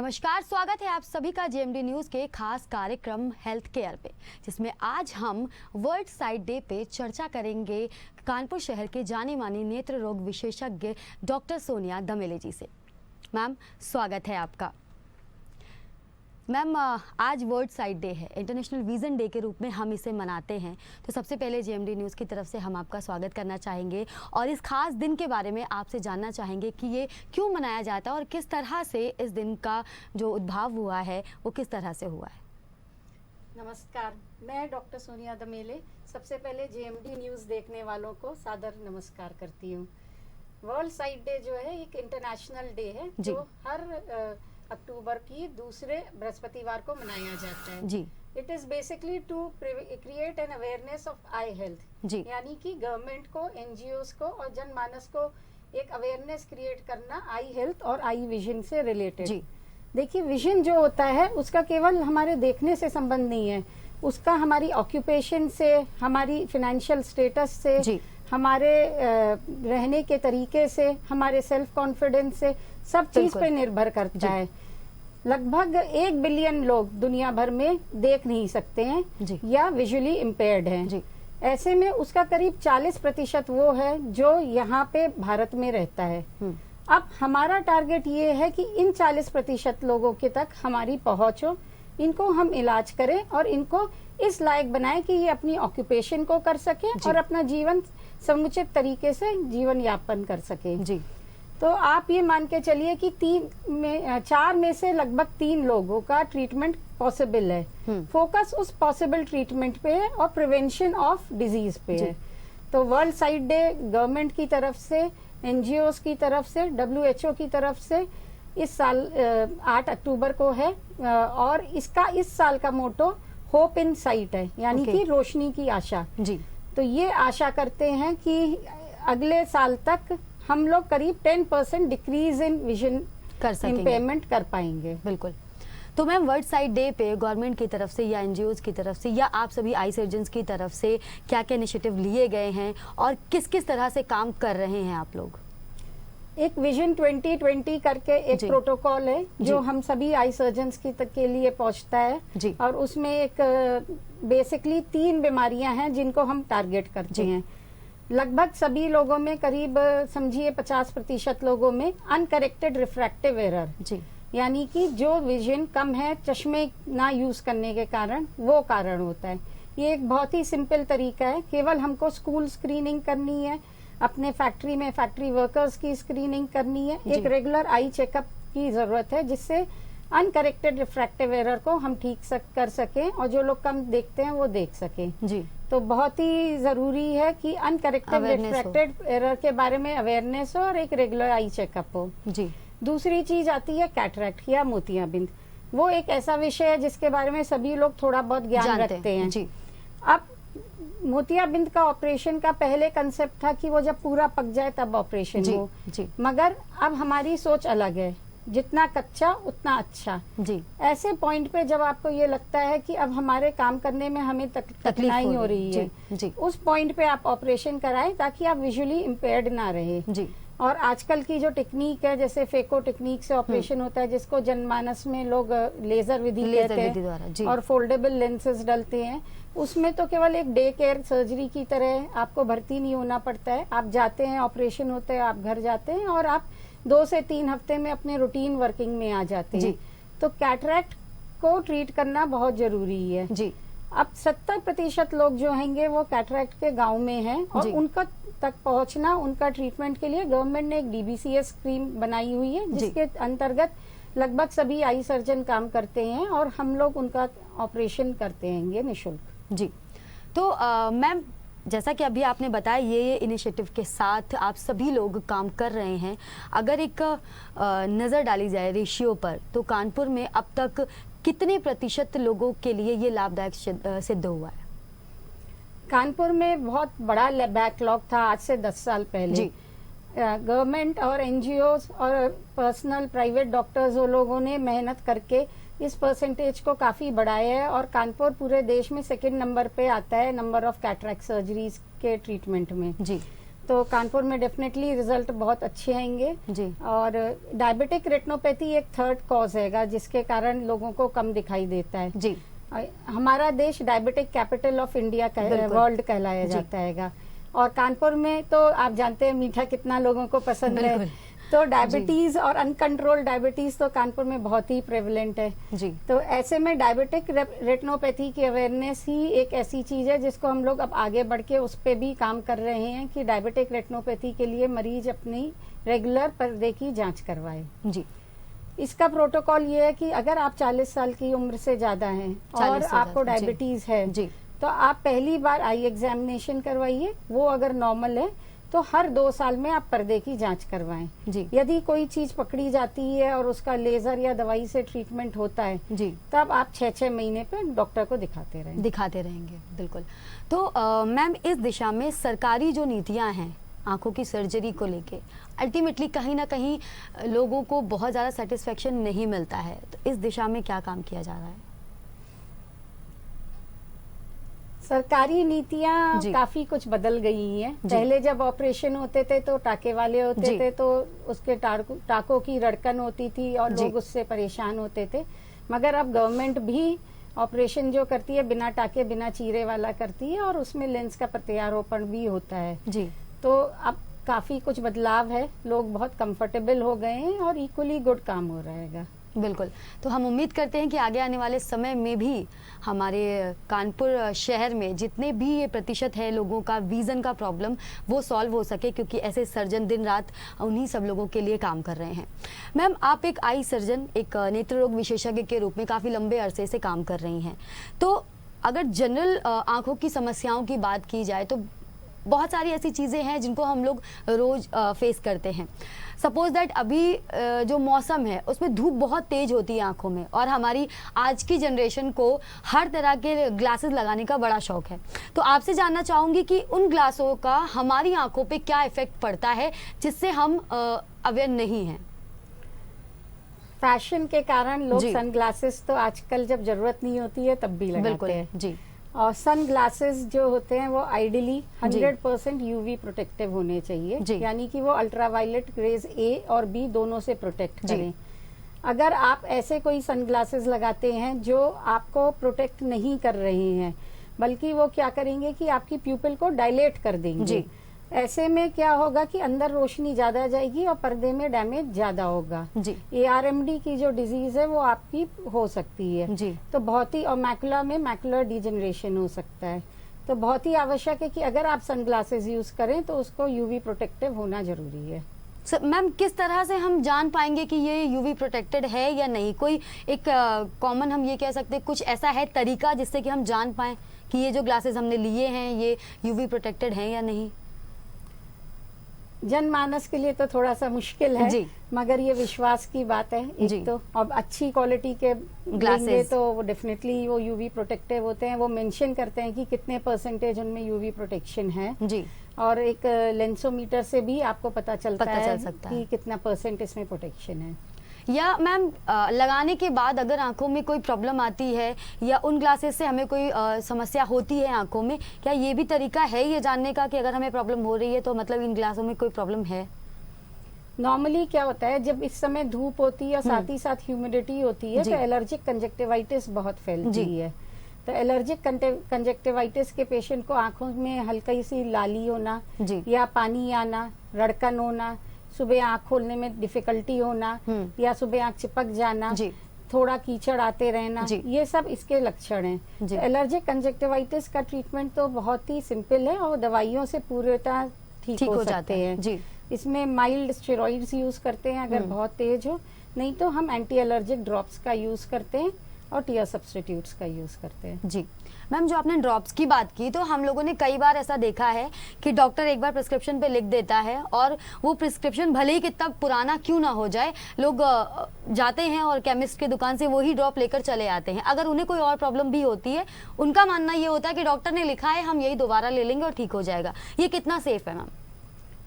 नमस्कार, स्वागत है आप सभी का जेएमडी न्यूज़ के खास कार्यक्रम हेल्थ केयर पे, जिसमें आज हम वर्ल्ड साइट डे पे चर्चा करेंगे कानपुर शहर के जाने माने नेत्र रोग विशेषज्ञ डॉक्टर सोनिया दमेले जी से। मैम, स्वागत है आपका। मैम, आज वर्ल्ड साइट डे है, इंटरनेशनल विजन डे के रूप में हम इसे मनाते हैं, तो सबसे पहले जेएमडी न्यूज़ की तरफ से हम आपका स्वागत करना चाहेंगे और इस खास दिन के बारे में आपसे जानना चाहेंगे कि ये क्यों मनाया जाता है और किस तरह से इस दिन का जो उद्भव हुआ है वो किस तरह से हुआ है। नमस्कार, मैं डॉक्टर सोनिया दमेले सबसे पहले जेएमडी न्यूज़ देखने वालों को सादर नमस्कार करती हूँ। वर्ल्ड साइट डे जो है एक इंटरनेशनल डे है जो हर अक्टूबर की दूसरे बृहस्पतिवार को मनाया जाता है जी। It is basically to create an awareness of eye health जी। यानी कि गवर्नमेंट को, एनजीओज को और जनमानस को एक अवेयरनेस क्रिएट करना आई हेल्थ और आई विजन से रिलेटेड। देखिए, विजन जो होता है उसका केवल हमारे देखने से संबंध नहीं है, उसका हमारी ऑक्यूपेशन से, हमारी फाइनेंशियल स्टेटस से जी। हमारे रहने के तरीके से, हमारे सेल्फ कॉन्फिडेंस से, सब चीज पे निर्भर करता है। लगभग 1 बिलियन लोग दुनिया भर में देख नहीं सकते हैं या विजुअली इम्पेयर्ड हैं। ऐसे में उसका करीब 40% वो है जो यहाँ पे भारत में रहता है। अब हमारा टारगेट ये है कि इन 40% लोगों के तक हमारी पहुंच हो, इनको हम इलाज करें और इनको इस लायक बनाएं कि ये अपनी ऑक्यूपेशन को कर सके और अपना जीवन समुचित तरीके से जीवन यापन कर सके जी। तो आप ये मान के चलिए कि 4 में से लगभग 3 लोगों का ट्रीटमेंट पॉसिबल है। फोकस उस पॉसिबल ट्रीटमेंट पे है और प्रिवेंशन ऑफ डिजीज पे है। तो वर्ल्ड साइट डे गवर्नमेंट की तरफ से, एनजीओज की तरफ से, WHO की तरफ से इस साल 8 अक्टूबर को है और इसका इस साल का मोटो होप इन साइट है, यानी कि रोशनी की आशा जी। तो ये आशा करते हैं कि अगले साल तक हम लोग करीब 10% डिक्रीज इन विजन कर सकेंगे, इम्पेयरमेंट कर पाएंगे। बिल्कुल। तो मैम, वर्ल्ड साइट डे पे गवर्नमेंट की तरफ से या एनजीओज की तरफ से या आप सभी आई सर्जन्स की तरफ से क्या क्या इनिशिएटिव लिए गए हैं और किस किस तरह से काम कर रहे हैं आप लोग? एक विजन 2020 करके एक प्रोटोकॉल है जो हम सभी आई सर्जन्स के लिए पहुंचता है जी। और उसमें एक बेसिकली 3 बीमारियां हैं जिनको हम टारगेट करते हैं। लगभग सभी लोगों में, करीब समझिए 50% लोगों में अनकरेक्टेड रिफ्रैक्टिव एरर जी, यानी कि जो विजन कम है चश्मे ना यूज करने के कारण, वो कारण होता है। ये एक बहुत ही सिंपल तरीका है, केवल हमको स्कूल स्क्रीनिंग करनी है, अपने फैक्ट्री में फैक्ट्री वर्कर्स की स्क्रीनिंग करनी है, एक रेगुलर आई चेकअप की जरूरत है जिससे अनकरेक्टेड रिफ्रैक्टिव एरर को हम ठीक कर सकें और जो लोग कम देखते हैं वो देख सकें जी। तो बहुत ही जरूरी है कि अनकरेक्टेड रिफ्रैक्टेड एरर के बारे में अवेयरनेस हो और एक रेगुलर आई चेकअप हो जी। दूसरी चीज आती है कैटरैक्ट या मोतियाबिंद। वो एक ऐसा विषय है जिसके बारे में सभी लोग थोड़ा बहुत ज्ञान रखते हैं जी। अब मोतियाबिंद का ऑपरेशन का पहले कंसेप्ट था कि वो जब पूरा पक जाए तब ऑपरेशन हो जी। मगर अब हमारी सोच अलग है, जितना कच्चा उतना अच्छा जी। ऐसे पॉइंट पे जब आपको ये लगता है कि अब हमारे काम करने में हमें कठिनाई हो रही है जी। उस पॉइंट पे आप ऑपरेशन कराएं ताकि आप विजुअली इम्पेयर्ड ना रहे जी। और आजकल की जो टेक्निक है, जैसे फेको टेक्निक से ऑपरेशन होता है जिसको जनमानस में लोग लेजर विधि कहते हैं और फोल्डेबल लेंसेज डलते हैं, उसमें तो केवल एक डे केयर सर्जरी की तरह आपको भर्ती नहीं होना पड़ता है। आप जाते हैं, ऑपरेशन होते हैं, आप घर जाते हैं और आप 2 से 3 हफ्ते में अपने रूटीन वर्किंग में आ जाते हैं। तो कैटरैक्ट को ट्रीट करना बहुत जरूरी है जी। अब 70% लोग जो हैंगे वो कैटरैक्ट के गांव में हैं और उनका तक पहुंचना, उनका ट्रीटमेंट के लिए गवर्नमेंट ने एक DBCS स्कीम बनाई हुई है जिसके अंतर्गत लगभग सभी आई सर्जन काम करते हैं और हम लोग उनका ऑपरेशन करते हैं ये निःशुल्क जी। तो मैम, जैसा कि अभी आपने बताया ये इनिशिएटिव के साथ आप सभी लोग काम कर रहे हैं, अगर एक नज़र डाली जाए रेशियो पर तो कानपुर में अब तक कितने प्रतिशत लोगों के लिए ये लाभदायक सिद्ध हुआ है? कानपुर में बहुत बड़ा बैकलॉग था आज से 10 साल पहले। गवर्नमेंट और एनजीओज और पर्सनल प्राइवेट डॉक्टर्स वो लोगों ने मेहनत करके इस परसेंटेज को काफी बढ़ाया है और कानपुर पूरे देश में 2nd नंबर पे आता है नंबर ऑफ कैटरैक्ट सर्जरीज के ट्रीटमेंट में जी। तो कानपुर में डेफिनेटली रिजल्ट बहुत अच्छे आएंगे जी। और डायबिटिक रेटिनोपैथी एक थर्ड कॉज हैगा जिसके कारण लोगों को कम दिखाई देता है जी। हमारा देश diabetic capital of India world कहलाया जाता हैगा, और कानपुर में तो आप जानते हैं मीठा कितना लोगों को पसंद है, तो डायबिटीज और अनकंट्रोल्ड डायबिटीज तो कानपुर में बहुत ही प्रेवलेंट है जी। तो ऐसे में डायबिटिक रेटिनोपैथी की अवेयरनेस ही एक ऐसी चीज है जिसको हम लोग अब आगे बढ़ के उस पर भी काम कर रहे हैं कि डायबिटिक रेटिनोपैथी के लिए मरीज अपनी रेगुलर पर्दे की जांच करवाए जी। इसका प्रोटोकॉल ये है कि अगर आप 40 साल की उम्र से ज्यादा हैं और आपको डायबिटीज है जी। तो आप पहली बार आई एग्जामिनेशन करवाइए, वो अगर नॉर्मल है तो हर 2 साल में आप पर्दे की जांच करवाएं जी। यदि कोई चीज पकड़ी जाती है और उसका लेजर या दवाई से ट्रीटमेंट होता है जी, तब आप 6-6 महीने पे डॉक्टर को दिखाते रहेंगे। बिल्कुल। तो मैम इस दिशा में सरकारी जो नीतियां हैं आंखों की सर्जरी को लेके अल्टीमेटली कहीं ना कहीं लोगों को बहुत ज़्यादा सेटिस्फेक्शन नहीं मिलता है, तो इस दिशा में क्या काम किया जा रहा है? सरकारी नीतियां काफी कुछ बदल गई हैं। पहले जब ऑपरेशन होते थे तो टाके वाले होते थे तो उसके टाकों की रड़कन होती थी और लोग उससे परेशान होते थे, मगर अब गवर्नमेंट भी ऑपरेशन जो करती है बिना टाके बिना चीरे वाला करती है और उसमें लेंस का प्रत्यारोपण भी होता है जी। तो अब काफी कुछ बदलाव है, लोग बहुत कंफर्टेबल हो गए हैं और इक्वली गुड काम हो रहेगा। बिल्कुल। तो हम उम्मीद करते हैं कि आगे आने वाले समय में भी हमारे कानपुर शहर में जितने भी ये प्रतिशत है लोगों का विजन का प्रॉब्लम वो सॉल्व हो सके, क्योंकि ऐसे सर्जन दिन रात उन्हीं सब लोगों के लिए काम कर रहे हैं। मैम आप एक आई सर्जन, एक नेत्र रोग विशेषज्ञ के रूप में काफ़ी लंबे अरसे से काम कर रही हैं, तो अगर जनरल आँखों की समस्याओं की बात की जाए तो बहुत सारी ऐसी चीज़ें हैं जिनको हम लोग रोज़ फेस करते हैं। सपोज दैट अभी जो मौसम है उसमें धूप बहुत तेज होती है आंखों में, और हमारी आज की जनरेशन को हर तरह के ग्लासेस लगाने का बड़ा शौक है। तो आपसे जानना चाहूँगी कि उन ग्लासों का हमारी आंखों पे क्या इफेक्ट पड़ता है जिससे हम अवेयर नहीं हैं। फैशन के कारण लोग सनग्लासेस तो आजकल जब जरूरत नहीं होती है तब भी लगाते हैं जी। और सन ग्लासेस जो होते हैं वो आइडियली 100% यूवी प्रोटेक्टिव होने चाहिए, यानी कि वो अल्ट्रावायलेट रेज ए और बी दोनों से प्रोटेक्ट करें। अगर आप ऐसे कोई सन ग्लासेस लगाते हैं जो आपको प्रोटेक्ट नहीं कर रहे हैं बल्कि वो क्या करेंगे कि आपकी प्यूपिल को डायलेट कर देंगे, ऐसे में क्या होगा कि अंदर रोशनी ज्यादा जाएगी और पर्दे में डैमेज ज्यादा होगा। ARMD की जो डिजीज है वो आपकी हो सकती है जी। तो बहुत ही, और मैकुला में मैकुलर डिजेनरेशन हो सकता है, तो बहुत ही आवश्यक है कि अगर आप सनग्लासेस यूज करें तो उसको यूवी प्रोटेक्टिव होना जरूरी है। मैम किस तरह से हम जान पाएंगे कि ये यूवी प्रोटेक्टेड है या नहीं? कोई एक कॉमन हम ये कह सकते हैं कुछ ऐसा है तरीका जिससे कि हम जान पाएं कि ये जो ग्लासेस हमने लिए हैं ये यूवी प्रोटेक्टेड हैं या नहीं? जनमानस के लिए तो थोड़ा सा मुश्किल है जी। मगर ये विश्वास की बात है एक तो, और अच्छी क्वालिटी के ग्लासेस तो वो डेफिनेटली वो यूवी प्रोटेक्टिव होते हैं। वो मेंशन करते हैं कि कितने परसेंटेज उनमें यूवी प्रोटेक्शन है जी। और एक लेंसोमीटर से भी आपको पता चल सकता है कि कितना परसेंट इसमें प्रोटेक्शन है। या मैम लगाने के बाद अगर आंखों में कोई प्रॉब्लम आती है या उन ग्लासेस से हमें कोई समस्या होती है आंखों में, क्या ये भी तरीका है ये जानने का कि अगर हमें प्रॉब्लम हो रही है तो मतलब इन ग्लासों में कोई प्रॉब्लम है? नॉर्मली क्या होता है जब इस समय धूप होती है और साथ ही साथ ह्यूमिडिटी होती है तो एलर्जिक कंजक्टिवाइटिस बहुत फैलती है। तो एलर्जिक कंजक्टिवाइटिस के पेशेंट को आंखों में हल्की सी लाली होना या पानी आना, रड़कन होना, सुबह आंख खोलने में डिफिकल्टी होना या सुबह आंख चिपक जाना, थोड़ा कीचड़ आते रहना, ये सब इसके लक्षण हैं। एलर्जिक कंजक्टिवाइटिस का ट्रीटमेंट तो बहुत ही सिंपल है और दवाइयों से पूर्णतः ठीक हो सकते हैं। इसमें माइल्ड स्टेरॉइड्स यूज करते हैं अगर बहुत तेज हो, नहीं तो हम एंटी एलर्जिक ड्रॉप्स का यूज करते हैं और टीयर सब्स्टिट्यूट्स का यूज करते हैं जी। मैम जो आपने ड्रॉप्स की बात की तो हम लोगों ने कई बार ऐसा देखा है कि डॉक्टर एक बार प्रिस्क्रिप्शन पे लिख देता है और वो प्रिस्क्रिप्शन भले ही कितना पुराना क्यों ना हो जाए, लोग जाते हैं और केमिस्ट की दुकान से वही ड्रॉप लेकर चले आते हैं। अगर उन्हें कोई और प्रॉब्लम भी होती है उनका मानना ये होता है कि डॉक्टर ने लिखा है हम यही दोबारा ले लेंगे और ठीक हो जाएगा। ये कितना सेफ है मैम?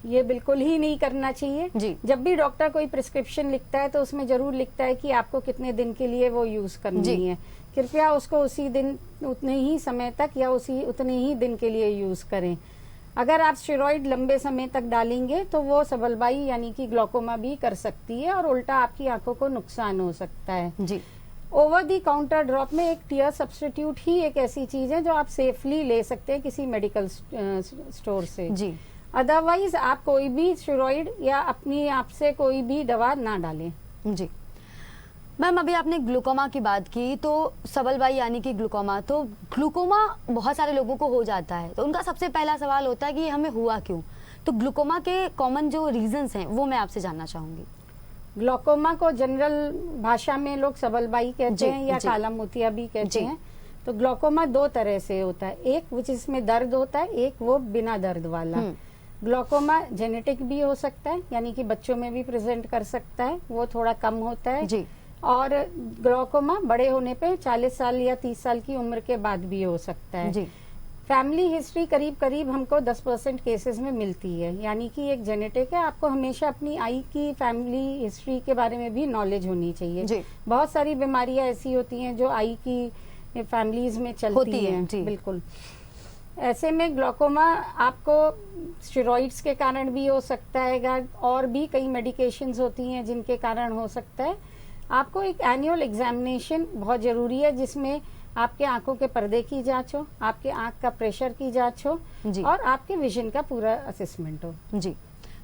ये बिल्कुल ही नहीं करना चाहिए जी। जब भी डॉक्टर कोई प्रिस्क्रिप्शन लिखता है तो उसमें जरूर लिखता है कि आपको कितने दिन के लिए वो यूज करनी है। कृपया उसको उसी दिन उतने ही समय तक या उतने ही दिन के लिए यूज करें। अगर आप स्टेरॉइड लंबे समय तक डालेंगे तो वो सबलबाई यानी कि ग्लूकोमा भी कर सकती है और उल्टा आपकी आंखों को नुकसान हो सकता है जी। ओवर दी काउंटर ड्रॉप में एक टीयर सब्स्टिट्यूट ही एक ऐसी चीज है जो आप सेफली ले सकते हैं किसी मेडिकल स्टोर से जी। अदरवाइज आप कोई भी स्टेरॉइड या अपनी आप से कोई भी दवा ना डालें। जी मैम, अभी आपने ग्लूकोमा की बात की, तो सबलबाई यानी कि ग्लूकोमा, तो ग्लूकोमा बहुत सारे लोगों को हो जाता है, तो उनका सबसे पहला सवाल होता है कि हमें हुआ क्यों। तो ग्लूकोमा के कॉमन जो रीजंस हैं वो मैं आपसे जानना चाहूंगी। ग्लूकोमा को जनरल भाषा में लोग सबलबाई कहते हैं या काला मोतिया भी कहते हैं। तो ग्लूकोमा दो तरह से होता है, एक जिसमें दर्द होता है, एक वो बिना दर्द वाला। ग्लूकोमा जेनेटिक भी हो सकता है, यानी कि बच्चों में भी प्रेजेंट कर सकता है, वो थोड़ा कम होता है जी। और ग्लूकोमा बड़े होने पे 40 साल या 30 साल की उम्र के बाद भी हो सकता है जी। फैमिली हिस्ट्री करीब करीब हमको 10% केसेस में मिलती है, यानी कि एक जेनेटिक है। आपको हमेशा अपनी आई की फैमिली हिस्ट्री के बारे में भी नॉलेज होनी चाहिए जी। बहुत सारी बीमारियां ऐसी होती हैं जो आई की फैमिलीज में चलती हैं। बिल्कुल। ऐसे में ग्लूकोमा आपको स्टेरॉइड्स के कारण भी हो सकता है और भी कई मेडिकेशंस होती हैं जिनके कारण हो सकता है। आपको एक एनुअल एग्जामिनेशन बहुत जरूरी है जिसमें आपके आंखों के पर्दे की जांच हो, आपके आंख का प्रेशर की जांच हो और आपके विजन का पूरा असेसमेंट हो। जी।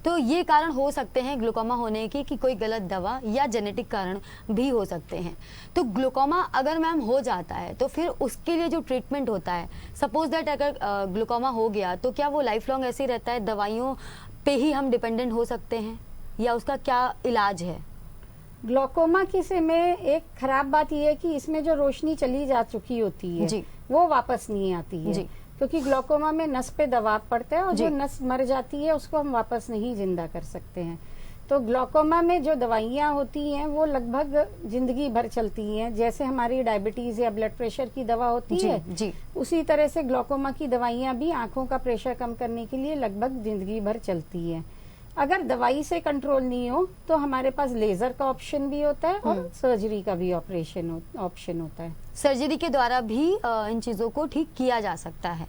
तो ये कारण हो सकते हैं ग्लूकोमा होने की कि कोई गलत दवा या जेनेटिक कारण भी हो सकते हैं। तो ग्लूकोमा अगर मैम हो जाता है तो फिर उसके लिए जो ट्रीटमेंट होता है, सपोज दैट अगर ग्लूकोमा हो गया तो क्या वो लाइफ लॉन्ग ऐसे ही रहता है, दवाइयों पे ही हम डिपेंडेंट हो सकते हैं या उसका क्या इलाज है? ग्लूकोमा की से में एक खराब बात यह है कि इसमें जो रोशनी चली जा चुकी होती है वो वापस नहीं आती है, क्योंकि ग्लूकोमा में नस पे दबाव पड़ता है और जो नस मर जाती है उसको हम वापस नहीं जिंदा कर सकते हैं। तो ग्लूकोमा में जो दवाइयाँ होती हैं वो लगभग जिंदगी भर चलती हैं। जैसे हमारी डायबिटीज या ब्लड प्रेशर की दवा होती है उसी तरह से ग्लूकोमा की दवाइयाँ भी आंखों का प्रेशर कम करने के लिए लगभग जिंदगी भर चलती है। अगर दवाई से कंट्रोल नहीं हो तो हमारे पास लेजर का ऑप्शन भी होता है और सर्जरी का भी ऑपशन होता है। सर्जरी के द्वारा भी इन चीज़ों को ठीक किया जा सकता है।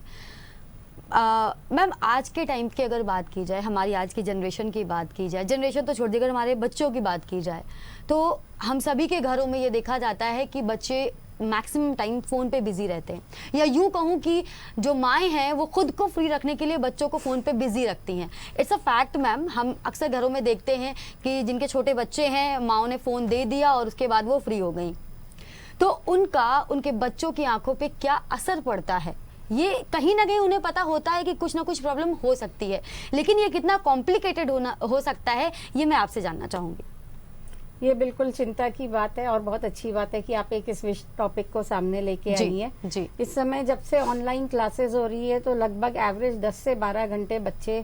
मैम, आज के टाइम की अगर बात की जाए, हमारी आज की जनरेशन की बात की जाए, जनरेशन तो छोड़ दी, अगर हमारे बच्चों की बात की जाए तो हम सभी के घरों में ये देखा जाता है कि बच्चे मैक्सिमम टाइम फोन पे बिजी रहते हैं, या यूं कहूं कि जो माएँ हैं वो खुद को फ्री रखने के लिए बच्चों को फोन पे बिजी रखती हैं। इट्स अ फैक्ट मैम, हम अक्सर घरों में देखते हैं कि जिनके छोटे बच्चे हैं माओ ने फोन दे दिया और उसके बाद वो फ्री हो गई। तो उनके बच्चों की आंखों पे क्या असर पड़ता है, ये कहीं ना कहीं उन्हें पता होता है कि कुछ ना कुछ प्रॉब्लम हो सकती है, लेकिन ये कितना कॉम्प्लिकेटेड हो सकता है ये मैं आपसे जानना चाहूंगी। ये बिल्कुल चिंता की बात है और बहुत अच्छी बात है कि आप एक इस टॉपिक को सामने लेके आई है। इस समय जब से ऑनलाइन क्लासेस हो रही है तो लगभग एवरेज 10 से 12 घंटे बच्चे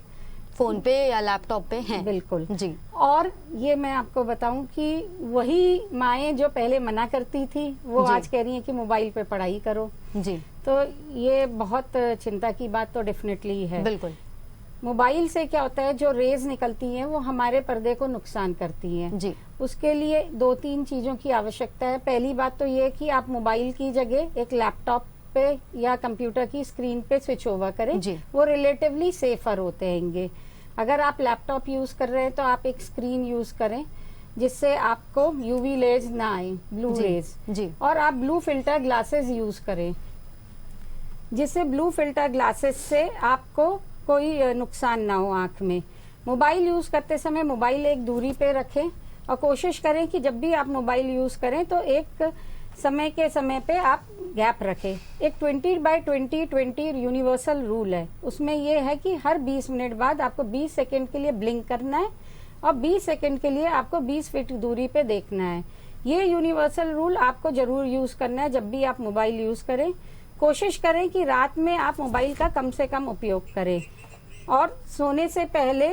फोन पे या लैपटॉप पे हैं। बिल्कुल जी। और ये मैं आपको बताऊं कि वही माएँ जो पहले मना करती थी वो आज कह रही हैं कि मोबाइल पे पढ़ाई करो। जी। तो ये बहुत चिंता की बात तो डेफिनेटली है। बिल्कुल। मोबाइल से क्या होता है, जो रेज निकलती हैं वो हमारे पर्दे को नुकसान करती हैं। जी। उसके लिए 2-3 चीजों की आवश्यकता है। पहली बात तो ये कि आप मोबाइल की जगह एक लैपटॉप पे या कंप्यूटर की स्क्रीन पे स्विच ओवर करें। वो रिलेटिवली सेफर होते हैंगे। अगर आप लैपटॉप यूज कर रहे हैं तो आप एक स्क्रीन यूज करें जिससे आपको यूवी रेज ना आए, ब्लू रेज। और आप ब्लू फिल्टर ग्लासेस यूज करें जिससे ब्लू फिल्टर ग्लासेस से आपको कोई नुकसान ना हो आंख में। मोबाइल यूज करते समय मोबाइल एक दूरी पे रखें और कोशिश करें कि जब भी आप मोबाइल यूज करें तो एक समय पे आप गैप रखें। एक 20/20/20 यूनिवर्सल रूल है, उसमें यह है कि हर 20 मिनट बाद आपको 20 सेकंड के लिए ब्लिंक करना है और 20 सेकंड के लिए आपको 20 फीट दूरी पे देखना है। ये यूनिवर्सल रूल आपको जरूर यूज करना है जब भी आप मोबाइल यूज करें। कोशिश करें कि रात में आप मोबाइल का कम से कम उपयोग करें और सोने से पहले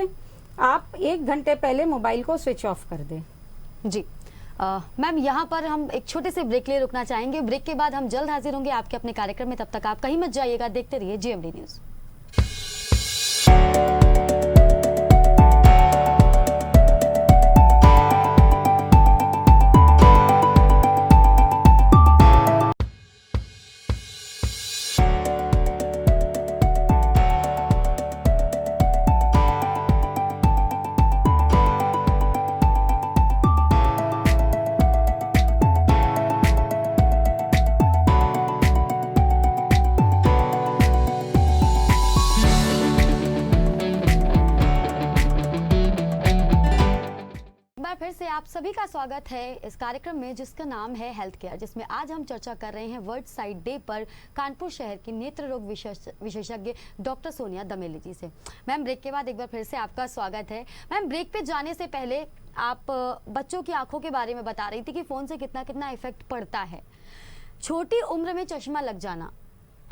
आप 1 घंटे पहले मोबाइल को स्विच ऑफ कर दें। जी। मैम, यहाँ पर हम एक छोटे से ब्रेक लिए रुकना चाहेंगे। ब्रेक के बाद हम जल्द हाजिर होंगे आपके अपने कार्यक्रम में। तब तक आप कहीं मत जाइएगा, देखते रहिए GMD न्यूज। आप सभी का स्वागत है इस कार्यक्रम में जिसका नाम है हेल्थ केयर, जिसमें आज हम चर्चा कर रहे हैं वर्ल्ड साइट डे पर कानपुर शहर की नेत्र रोग विशेषज्ञ डॉक्टर सोनिया दमेली जी से। मैम, ब्रेक के बाद एक बार फिर से आपका स्वागत है। मैम, ब्रेक पे जाने से पहले आप बच्चों की आंखों के बारे में बता रही थी कि फोन से कितना कितना इफेक्ट पड़ता है। छोटी उम्र में चश्मा लग जाना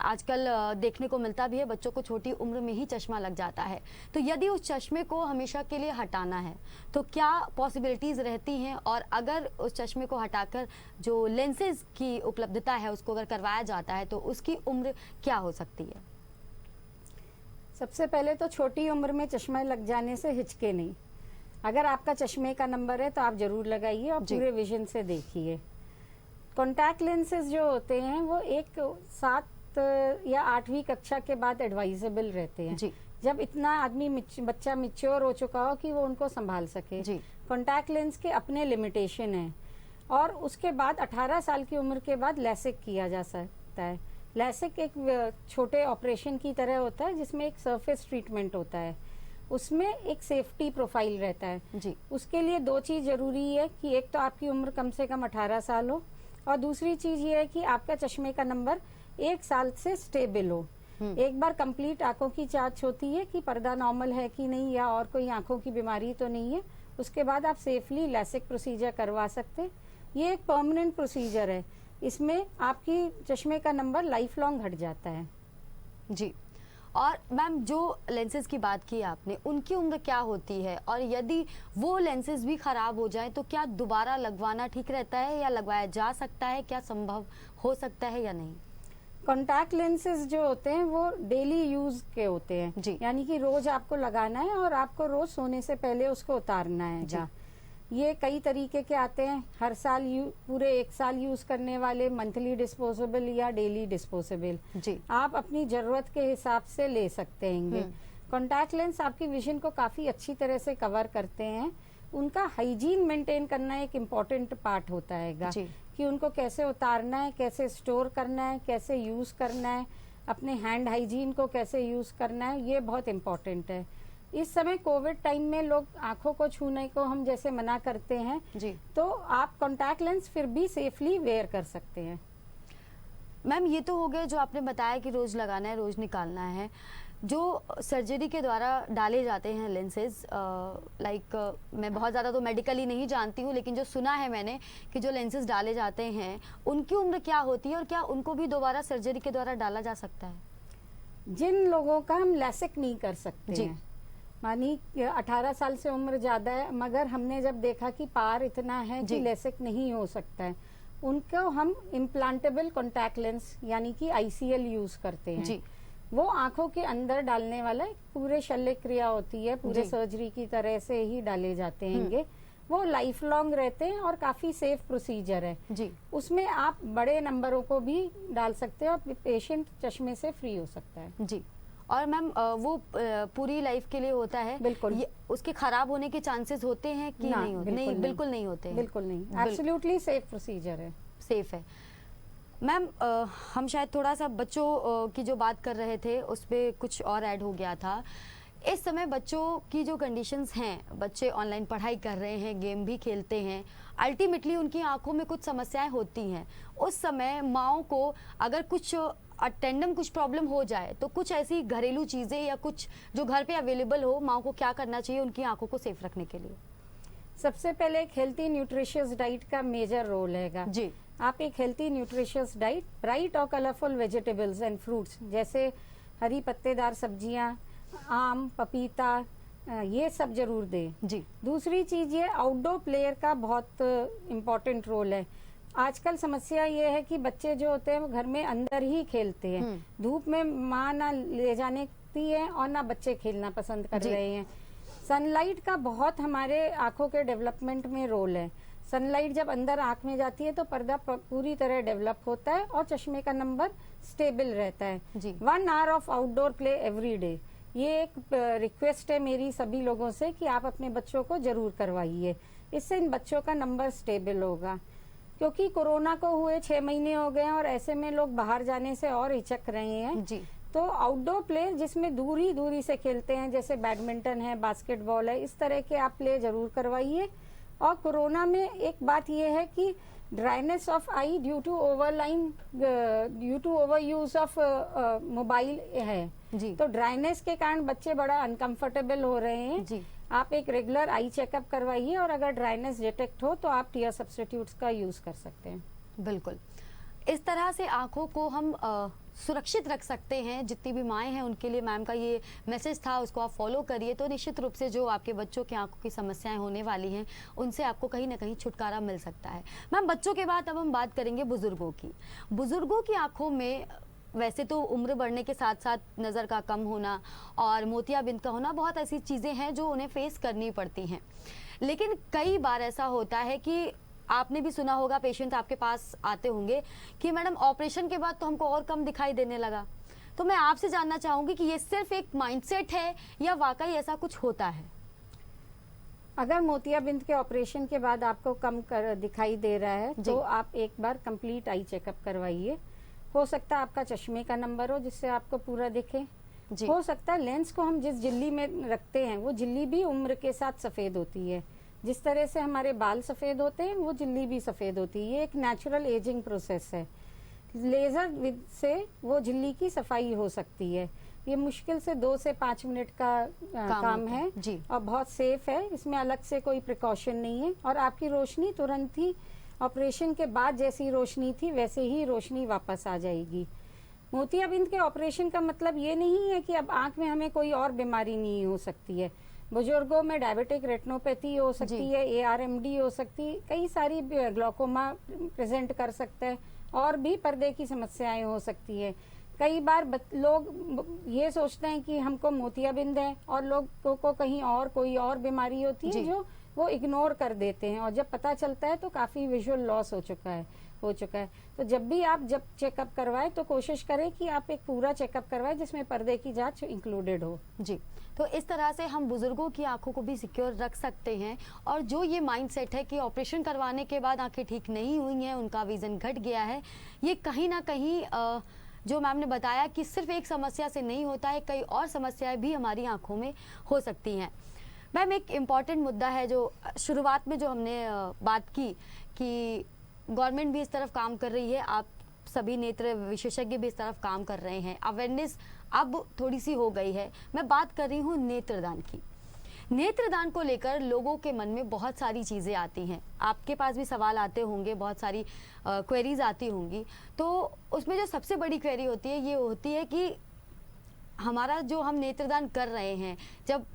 आजकल देखने को मिलता भी है, बच्चों को छोटी उम्र में ही चश्मा लग जाता है। तो यदि उस चश्मे को हमेशा के लिए हटाना है तो क्या पॉसिबिलिटीज रहती हैं, और अगर उस चश्मे को हटाकर जो लेंसेज की उपलब्धता है उसको अगर करवाया जाता है तो उसकी उम्र क्या हो सकती है? सबसे पहले तो छोटी उम्र में चश्मा लग जाने से हिचके नहीं। अगर आपका चश्मे का नंबर है तो आप जरूर लगाइए और पूरे विजन से देखिए। कॉन्टैक्ट लेंसेज जो होते हैं वो एक 7 या 8वीं कक्षा के बाद एडवाइजेबल रहते हैं जी। जब इतना आदमी बच्चा मैच्योर हो चुका हो कि वो उनको संभाल सके। कॉन्टैक्ट लेंस के अपने लिमिटेशन है, और उसके बाद 18 साल की उम्र के बाद लैसिक किया जा सकता है। लैसिक एक छोटे ऑपरेशन की तरह होता है जिसमें एक सरफेस ट्रीटमेंट होता है, उसमें एक सेफ्टी प्रोफाइल रहता है जी। उसके लिए 2 चीज जरूरी है कि एक तो आपकी उम्र कम से कम 18 साल हो, और दूसरी चीज ये है कि आपका चश्मे का नंबर 1 साल से स्टेबल हो। एक बार कंप्लीट आंखों की जांच होती है कि पर्दा नॉर्मल है कि नहीं, या और कोई आंखों की बीमारी तो नहीं है। उसके बाद आप सेफली लैसिक प्रोसीजर करवा सकते हैं। ये एक परमानेंट प्रोसीजर है, इसमें आपकी चश्मे का नंबर लाइफ लॉन्ग हट जाता है जी। और मैम, जो लेंसेज की बात की आपने, उनकी उम्र क्या होती है, और यदि वो लेंसेज भी खराब हो जाए तो क्या दोबारा लगवाना ठीक रहता है या लगवाया जा सकता है? क्या संभव हो सकता है या नहीं? कॉन्टैक्ट लेंसेज जो होते हैं वो डेली यूज के होते हैं जी। यानी कि रोज आपको लगाना है और आपको रोज सोने से पहले उसको उतारना है। ये कई तरीके के आते हैं, हर साल पूरे 1 साल यूज करने वाले, मंथली डिस्पोजेबल या डेली डिस्पोजेबल जी। आप अपनी जरूरत के हिसाब से ले सकते हैं। कॉन्टैक्ट लेंस आपकी विजन को काफी अच्छी तरह से कवर करते हैं। उनका हाइजीन मेंटेन करना एक इम्पोर्टेंट पार्ट होता है कि उनको कैसे उतारना है, कैसे स्टोर करना है, कैसे यूज करना है, अपने हैंड हाइजीन को कैसे यूज करना है, ये बहुत इम्पोर्टेंट है। इस समय कोविड टाइम में लोग आंखों को छूने को हम जैसे मना करते हैं जी। तो आप कॉन्टैक्ट लेंस फिर भी सेफली वेयर कर सकते हैं। मैम, ये तो हो गया जो आपने बताया कि रोज लगाना है, रोज निकालना है। जो सर्जरी के द्वारा डाले जाते हैं लेंसेज, मैं बहुत ज़्यादा तो मेडिकली नहीं जानती हूँ, लेकिन जो सुना है मैंने कि जो लेंसेज डाले जाते हैं उनकी उम्र क्या होती है, और क्या उनको भी दोबारा सर्जरी के द्वारा डाला जा सकता है? जिन लोगों का हम लैसिक नहीं कर सकते जी। हैं, मानी 18 साल से उम्र ज्यादा है मगर हमने जब देखा कि पार इतना है कि लैसिक नहीं हो सकता है, उनको हम इम्प्लांटेबल कॉन्टैक्ट लेंस यानी कि ICL यूज करते हैं जी। वो आंखों के अंदर डालने वाला पूरे शल्य क्रिया होती है, पूरे सर्जरी की तरह से ही डाले जाते हैं। वो लाइफ लॉन्ग रहते हैं और काफी सेफ प्रोसीजर है जी। उसमें आप बड़े नंबरों को भी डाल सकते हैं और पेशेंट चश्मे से फ्री हो सकता है जी। और मैम, वो पूरी लाइफ के लिए होता है? बिल्कुल। उसके खराब होने के चांसेस होते हैं कि नहीं होते? नहीं, बिल्कुल नहीं होते हैं। बिल्कुल नहीं, एब्सोल्युटली सेफ प्रोसीजर है, सेफ है। मैम, हम शायद थोड़ा सा बच्चों की जो बात कर रहे थे उस पर कुछ और ऐड हो गया था। इस समय बच्चों की जो कंडीशंस हैं, बच्चे ऑनलाइन पढ़ाई कर रहे हैं, गेम भी खेलते हैं, अल्टीमेटली उनकी आंखों में कुछ समस्याएं होती हैं। उस समय माओ को अगर कुछ अटेंडम कुछ प्रॉब्लम हो जाए तो कुछ ऐसी घरेलू चीज़ें या कुछ जो घर पे अवेलेबल हो, माओ को क्या करना चाहिए उनकी आंखों को सेफ रखने के लिए? सबसे पहले एक हेल्थी न्यूट्रिशियस डाइट का मेजर रोल है जी। आप एक हेल्थी न्यूट्रिशियस डाइट, ब्राइट और कलरफुल वेजिटेबल्स एंड फ्रूट्स जैसे हरी पत्तेदार सब्जियां, आम, पपीता, ये सब जरूर दें जी। दूसरी चीज ये आउटडोर प्लेयर का बहुत इम्पोर्टेंट रोल है। आजकल समस्या ये है कि बच्चे जो होते हैं वो घर में अंदर ही खेलते हैं, धूप में माँ ना ले जाने दी है और ना बच्चे खेलना पसंद कर रहे हैं। सनलाइट का बहुत हमारे आंखों के डेवलपमेंट में रोल है। सनलाइट जब अंदर आंख में जाती है तो पर्दा पूरी तरह डेवलप होता है और चश्मे का नंबर स्टेबल रहता है जी। 1 hour of outdoor play every day, ये एक रिक्वेस्ट है मेरी सभी लोगों से कि आप अपने बच्चों को जरूर करवाइए। इससे इन बच्चों का नंबर स्टेबल होगा, क्योंकि कोरोना को हुए 6 महीने हो गए और ऐसे में लोग बाहर जाने से और हिचक रहे हैं जी। तो आउटडोर प्ले जिसमें दूरी से खेलते हैं, जैसे बैडमिंटन है, बास्केटबॉल है, इस तरह के आप प्ले जरूर करवाइए। और कोरोना में एक बात ये है कि dryness of eye due to overuse of mobile है जी। तो ड्राइनेस के कारण बच्चे बड़ा अनकंफर्टेबल हो रहे हैं जी। आप एक रेगुलर आई चेकअप करवाइए और अगर ड्राइनेस डिटेक्ट हो तो आप टीयर सब्स्टिट्यूट्स का यूज कर सकते हैं। बिल्कुल, इस तरह से आंखों को हम सुरक्षित रख सकते हैं। जितनी भी माएँ हैं उनके लिए मैम का ये मैसेज था, उसको आप फॉलो करिए तो निश्चित रूप से जो आपके बच्चों की आंखों की समस्याएं होने वाली हैं उनसे आपको कहीं ना कहीं छुटकारा मिल सकता है। मैम, बच्चों के बाद अब हम बात करेंगे बुजुर्गों की। बुजुर्गों की आंखों में वैसे तो उम्र बढ़ने के साथ साथ नज़र का कम होना और मोतियाबिंद का होना बहुत ऐसी चीज़ें हैं जो उन्हें फेस करनी पड़ती हैं, लेकिन कई बार ऐसा होता है कि आपने भी सुना होगा, पेशेंट आपके पास आते होंगे कि मैडम ऑपरेशन के बाद तो हमको और कम दिखाई देने लगा। तो मैं आपसे जानना चाहूंगी कि ये सिर्फ एक माइंडसेट है या वाकई ऐसा कुछ होता है? अगर मोतियाबिंद के ऑपरेशन के बाद आपको कम दिखाई दे रहा है तो आप एक बार कंप्लीट आई चेकअप करवाइए। हो सकता है आपका चश्मे का नंबर हो जिससे आपको पूरा दिखे। हो सकता है लेंस को हम जिस झिल्ली में रखते हैं वो झिल्ली भी उम्र के साथ सफेद होती है। जिस तरह से हमारे बाल सफेद होते हैं वो झिल्ली भी सफेद होती है। ये एक नेचुरल एजिंग प्रोसेस है। लेजर से वो झिल्ली की सफाई हो सकती है। ये मुश्किल से 2 से 5 मिनट का काम है जी। और बहुत सेफ है। इसमें अलग से कोई प्रिकॉशन नहीं है और आपकी रोशनी तुरंत ही ऑपरेशन के बाद जैसी रोशनी थी वैसे ही रोशनी वापस आ जाएगी। मोतियाबिंद के ऑपरेशन का मतलब ये नहीं है कि अब आंख में हमें कोई और बीमारी नहीं हो सकती है। बुजुर्गों में डायबिटिक रेटिनोपैथी हो सकती है, ARMD हो सकती है, कई सारी ग्लोकोमा प्रेजेंट कर सकता है और भी पर्दे की समस्याएं हो सकती है। कई बार लोग ये सोचते हैं कि हमको मोतियाबिंद है और लोगों को कहीं और कोई और बीमारी होती है जो वो इग्नोर कर देते हैं और जब पता चलता है तो काफी विजुअल लॉस हो चुका है। तो जब भी आप चेकअप करवाएं तो कोशिश करें कि आप एक पूरा चेकअप करवाएं जिसमें पर्दे की जांच इंक्लूडेड हो। जी, तो इस तरह से हम बुजुर्गों की आंखों को भी सिक्योर रख सकते हैं। और जो ये माइंडसेट है कि ऑपरेशन करवाने के बाद आंखें ठीक नहीं हुई हैं, उनका विजन घट गया है, ये कहीं ना कहीं जो मैम ने बताया कि सिर्फ एक समस्या से नहीं होता है, कई और समस्याएं भी हमारी आंखों में हो सकती हैं। मैम, एक इम्पॉर्टेंट मुद्दा है जो शुरुआत में जो हमने बात की कि गवर्नमेंट भी इस तरफ काम कर रही है, आप सभी नेत्र विशेषज्ञ भी इस तरफ काम कर रहे हैं, अवेयरनेस अब थोड़ी सी हो गई है। मैं बात कर रही हूँ नेत्रदान की। नेत्रदान को लेकर लोगों के मन में बहुत सारी चीज़ें आती हैं, आपके पास भी सवाल आते होंगे, बहुत सारी क्वेरीज आती होंगी। तो उसमें जो सबसे बड़ी क्वेरी होती है ये होती है कि हमारा जो हम नेत्रदान कर रहे हैं, जब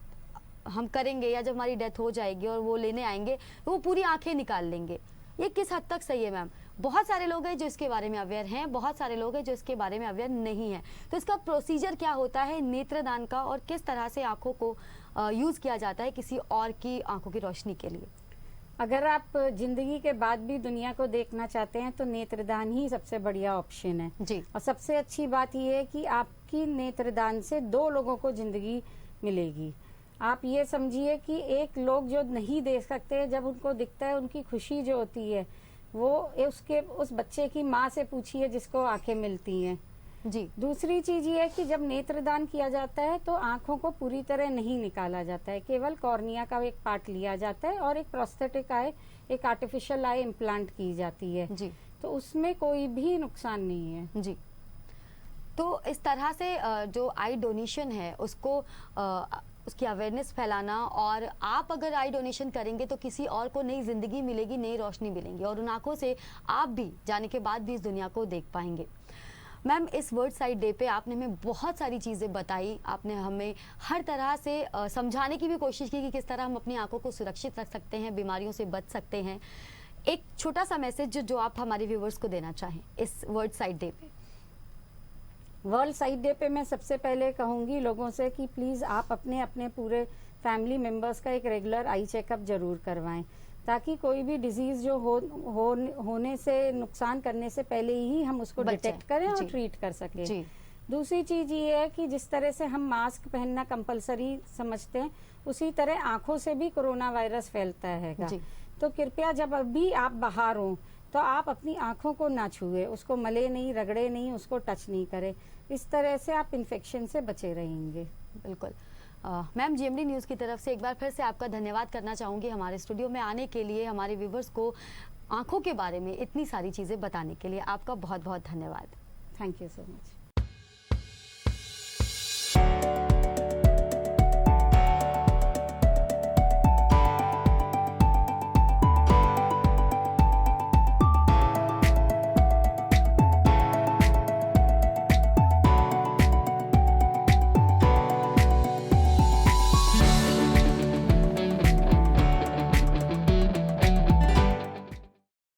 हम करेंगे या जब हमारी डेथ हो जाएगी और वो लेने आएंगे तो वो पूरी आंखें निकाल लेंगे, ये किस हद तक सही है मैम? बहुत सारे लोग हैं जो इसके बारे में अवेयर हैं, बहुत सारे लोग हैं जो इसके बारे में अवेयर नहीं है। तो इसका प्रोसीजर क्या होता है नेत्रदान का और किस तरह से आंखों को यूज किया जाता है किसी और की आंखों की रोशनी के लिए? अगर आप जिंदगी के बाद भी दुनिया को देखना चाहते हैं तो नेत्रदान ही सबसे बढ़िया ऑप्शन है जी। और सबसे अच्छी बात यह है कि आपकी नेत्रदान से 2 लोगों को जिंदगी मिलेगी। आप ये समझिए कि एक लोग जो नहीं देख सकते, जब उनको दिखता है उनकी खुशी जो होती है वो उस बच्चे की माँ से पूछिए जिसको आंखें मिलती हैं। जी। दूसरी चीज ये है कि जब नेत्रदान किया जाता है तो आंखों को पूरी तरह नहीं निकाला जाता है, केवल कॉर्निया का एक पार्ट लिया जाता है और एक प्रोस्थेटिक आई, एक आर्टिफिशियल आई इम्प्लांट की जाती है जी। तो उसमें कोई भी नुकसान नहीं है। जी। तो इस तरह से जो आई डोनेशन है उसको उसकी अवेयरनेस फैलाना, और आप अगर आई डोनेशन करेंगे तो किसी और को नई जिंदगी मिलेगी, नई रोशनी मिलेंगी और उन आंखों से आप भी जाने के बाद भी इस दुनिया को देख पाएंगे। मैम, इस वर्ल्ड साइट डे पे आपने हमें बहुत सारी चीज़ें बताई, आपने हमें हर तरह से समझाने की भी कोशिश की कि किस तरह हम अपनी आंखों को सुरक्षित रख सकते हैं, बीमारियों से बच सकते हैं। एक छोटा सा मैसेज जो आप हमारे व्यूवर्स को देना चाहें इस वर्ल्ड साइट डे पे। वर्ल्ड साइट डे पे मैं सबसे पहले कहूंगी लोगों से कि प्लीज आप अपने अपने पूरे फैमिली मेंबर्स का एक रेगुलर आई चेकअप जरूर करवाएं ताकि कोई भी डिजीज जो होने से, नुकसान करने से पहले ही हम उसको डिटेक्ट करें और ट्रीट कर सकें। दूसरी चीज ये है कि जिस तरह से हम मास्क पहनना कंपलसरी समझते हैं उसी तरह आंखों से भी कोरोना वायरस फैलता है। तो कृपया जब भी आप बाहर हो तो आप अपनी आंखों को ना छुए, उसको मले नहीं, रगड़े नहीं, उसको टच नहीं करें। इस तरह से आप इन्फेक्शन से बचे रहेंगे। बिल्कुल। मैम, जीएमडी न्यूज़ की तरफ से एक बार फिर से आपका धन्यवाद करना चाहूँगी हमारे स्टूडियो में आने के लिए, हमारे व्यूवर्स को आँखों के बारे में इतनी सारी चीज़ें बताने के लिए। आपका बहुत बहुत धन्यवाद। Thank you so much.